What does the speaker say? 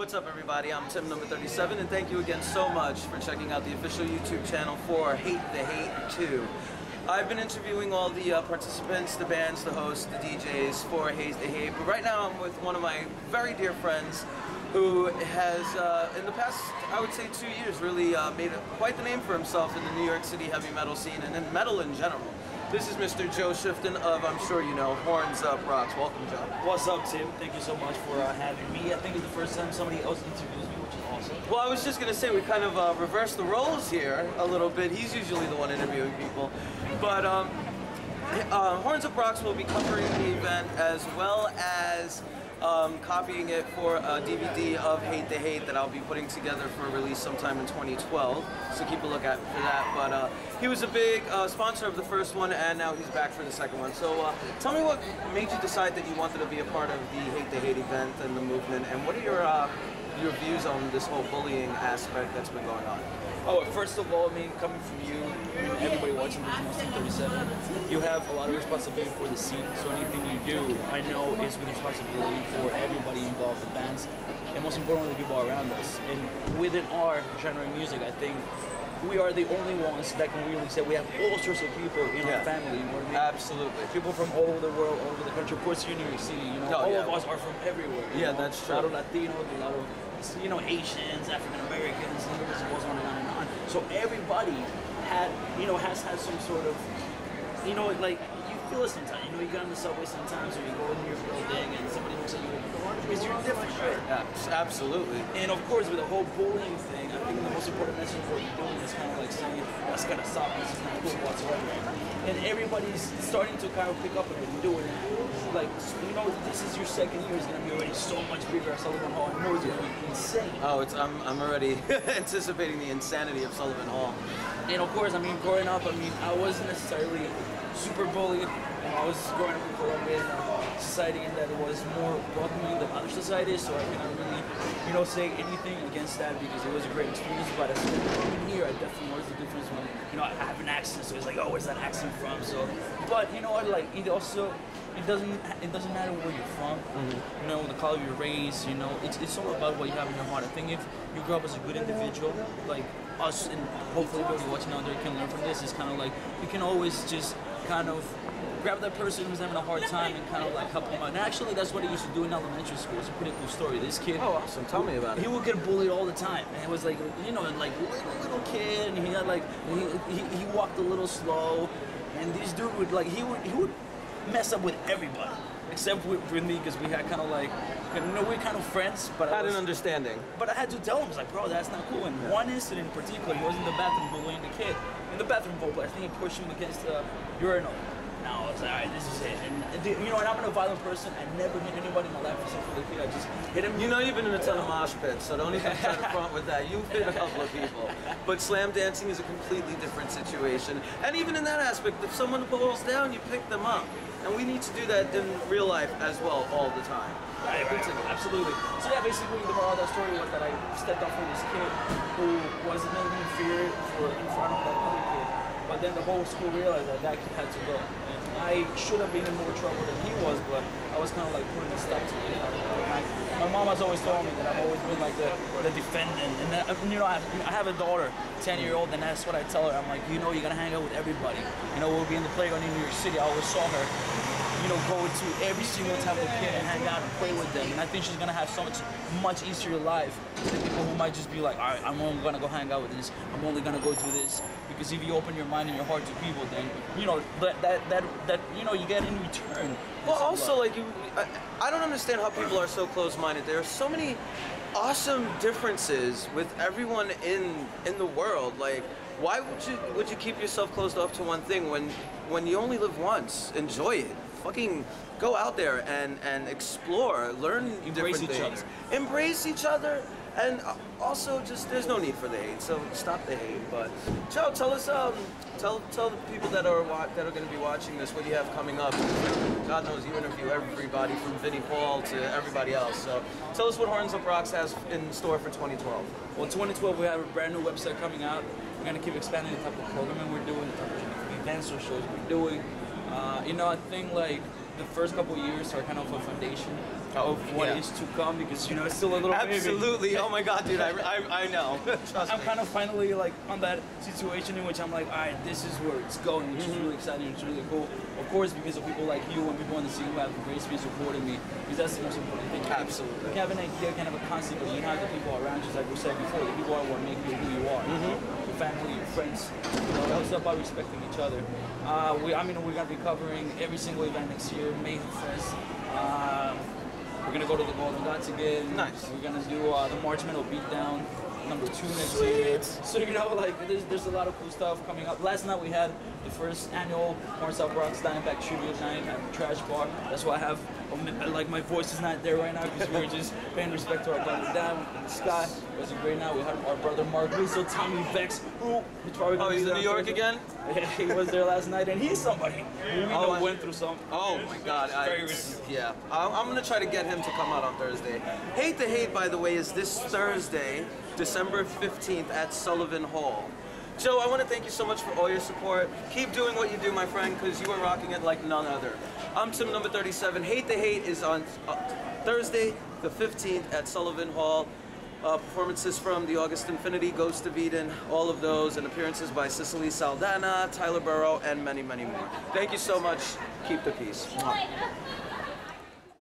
what's up everybody? I'm Tim No37 and thank you again so much for checking out the official YouTube channel for Hate the Hate 2. I've been interviewing all the participants, the bands, the hosts, the DJs for Hate the Hate, but right now I'm with one of my very dear friends who has, in the past, I would say 2 years, really made quite the name for himself in the New York City heavy metal scene and in metal in general. This is Mr. Jo Schu of, I'm sure you know, Horns Up Rocks. Welcome, Joe. What's up, Tim? Thank you so much for having me. I think it's the first time somebody else interviews me, which is awesome. Well, I was just going to say, we kind of reversed the roles here a little bit. He's usually the one interviewing people. But Horns Up Rocks will be covering the event as well as copying it for a DVD of Hate the Hate that I'll be putting together for release sometime in 2012. So keep a look out for that. But he was a big sponsor of the first one, and now he's back for the second one. So tell me what made you decide that you wanted to be a part of the Hate the Hate event and the movement, and what are your views on this whole bullying aspect that's been going on? Oh, first of all, I mean, coming from you and everybody watching this No37, you have a lot of responsibility for the scene. So anything you do, I know, is with responsibility for everybody involved, the bands, and most importantly, the people around us. And within our genre of music, I think we are the only ones that can really say we have all sorts of people in our family. You know what I mean? Absolutely. People from all over the world, all over the country. Of course, you're in New York City. You know, all of us are from everywhere. Yeah, that's true. A lot of Latinos, a lot of Asians, African Americans, and it goes on and on and on. So everybody has had some sort of, like, you feel it sometimes. You get on the subway sometimes, or you go in your building and somebody looks at you because you're different, right? Yeah, absolutely. And of course, with the whole bullying thing, I think the most important message of what you're doing is kind of like saying, that's gotta stop, this is not cool whatsoever. And everybody's starting to kind of pick up on it and do it. Like, this is your second year, it's gonna be already so much bigger at Sullivan Hall. I know it's gonna be insane. Oh, I'm already anticipating the insanity of Sullivan Hall. And of course, I mean, growing up, I wasn't necessarily super bullied. I was growing up in Colombia, society, and that it was more welcoming than other societies, so I cannot really, say anything against that because it was a great experience. But as in here, I definitely noticed the difference when, I have an accent, so it's like, oh, where's that accent from? So, but like, it also, it doesn't matter where you're from, the color of your race, it's all about what you have in your heart. I think if you grow up as a good individual, like us, and hopefully everybody watching out there can learn from this, it's kind of like, you can always just kind of grab that person who's having a hard time and kind of like help them out. And actually, that's what he used to do in elementary school. It's a pretty cool story. This kid, oh awesome, tell me about it. He would get bullied all the time, and it was like, like little kid, and he had like, he walked a little slow, and this dude would like, he would mess up with everybody except with me, because we had kind of like, we're kind of friends, but I had an understanding. But I had to tell him, like, bro, that's not cool. And one incident in particular, he was in the bathroom bullying the kid. In the bathroom bowl, I think he pushed him against the urinal. Now I was like, all right, this is it. And and I'm a violent person. I never hit anybody in my life except for the kid. I just hit him. You've been in a ton of mosh pits, so don't even try to front with that. You've hit a couple of people. But slam dancing is a completely different situation. And even in that aspect, if someone falls down, you pick them up. And we need to do that in real life as well, all the time. Right, absolutely. So yeah, basically the moral of that story was that I stepped up for this kid who wasn't even feared in front of that other kid. But then the whole school realized that kid had to go. And I should have been in more trouble than he was, but I was kind of like putting a stop to it. My mom has always told me that I've always been like the defendant. And that, I have a daughter, 10-year-old, and that's what I tell her. I'm like, you're gonna hang out with everybody. We'll be in the playground in New York City. I always saw her, go to every single type of kid and hang out and play with them. And I think she's gonna have so much easier life than people who might just be like, all right, I'm only gonna go hang out with this. I'm only gonna go do this. Because if you open your mind and your heart to people, then that you get in return. Well, also, like, I don't understand how people are so close-minded. There are so many awesome differences with everyone in the world. Like, why would you keep yourself closed off to one thing when you only live once? Enjoy it. Fucking go out there and explore, learn different things. Embrace each other. And also, just there's no need for the hate, so stop the hate. But Joe, tell us, tell the people that are going to be watching this what you have coming up. God knows you interview everybody from Vinnie Paul to everybody else. So tell us what Horns Up Rocks has in store for 2012. Well, 2012 we have a brand new website coming out. We're going to keep expanding the type of programming we're doing, the type of events or shows we're doing. I think like the first couple of years are kind of a foundation of what is to come, because it's still a little Absolutely. baby. Oh my God, dude, I know. Trust I'm me. kind of finally like on that situation in which I'm like, all right, this is where it's going, which is really exciting. It's really cool. Of course, because of people like you and people on the scene who have graced me, supporting me, because that's the most important thing. Absolutely. You can have an idea, kind of a concept, but you have the people around you, like we said before, the people are what make you who you are. Your family, your friends. It's up by respecting each other. We're gonna be covering every single event next year. May Fest. We're gonna go to the Golden Dots again. Nice. We're gonna do the March Metal Beatdown #2 next year. So like there's a lot of cool stuff coming up. Last night we had the first annual North South Bronx Dime Back Tribute Night at the Trash Bar. That's why I have like my voice is not there right now, because we were just paying respect to our brother down in the sky. It was a great night. We had our brother Mark Rizzo, Tommy Vex, who's probably gonna He's be in there New on York Thursday. again? Yeah, he was there last night, and he's somebody who we know went through something. Oh my God! Very recent. Yeah, I'm gonna try to get him to come out on Thursday. Hate the Hate, by the way, is this Thursday, December 15th at Sullivan Hall. Joe, I want to thank you so much for all your support. Keep doing what you do, my friend, because you are rocking it like none other. I'm Tim No37. Hate the Hate is on Thursday, the 15th at Sullivan Hall. Performances from the August Infinity, Ghost of Eden, all of those, and appearances by Cicely Saldana, Tyler Burrow, and many, many more. Thank you so much. Keep the peace. Mwah.